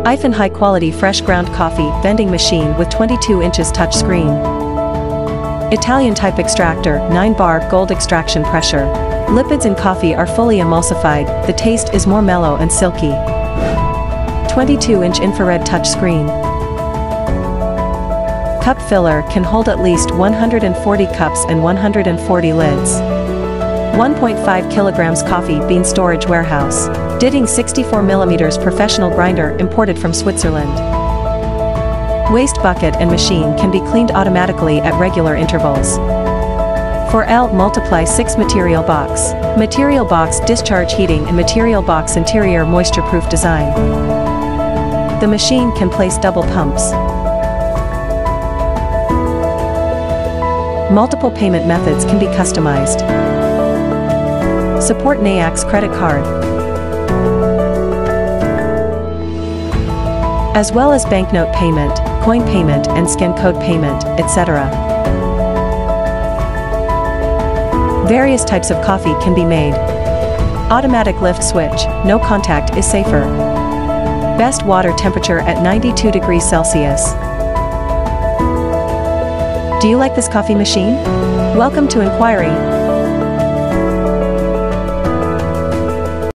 Afen high-quality fresh ground coffee vending machine with 22 inches touchscreen. Italian type extractor, 9-bar gold extraction pressure. Lipids in coffee are fully emulsified, the taste is more mellow and silky. 22-inch infrared touchscreen. Cup filler can hold at least 140 cups and 140 lids. 1.5 kilograms coffee bean storage warehouse. Vending 64mm professional grinder imported from Switzerland. Waste bucket and machine can be cleaned automatically at regular intervals. 4L multiply 6 material box. Material box discharge heating and material box interior moisture-proof design. The machine can place double pumps. Multiple payment methods can be customized. Support NAICS credit card, as well as banknote payment, coin payment and scan code payment, etc. Various types of coffee can be made. Automatic lift switch, no contact is safer. Best water temperature at 92 degrees Celsius. Do you like this coffee machine? Welcome to inquiry.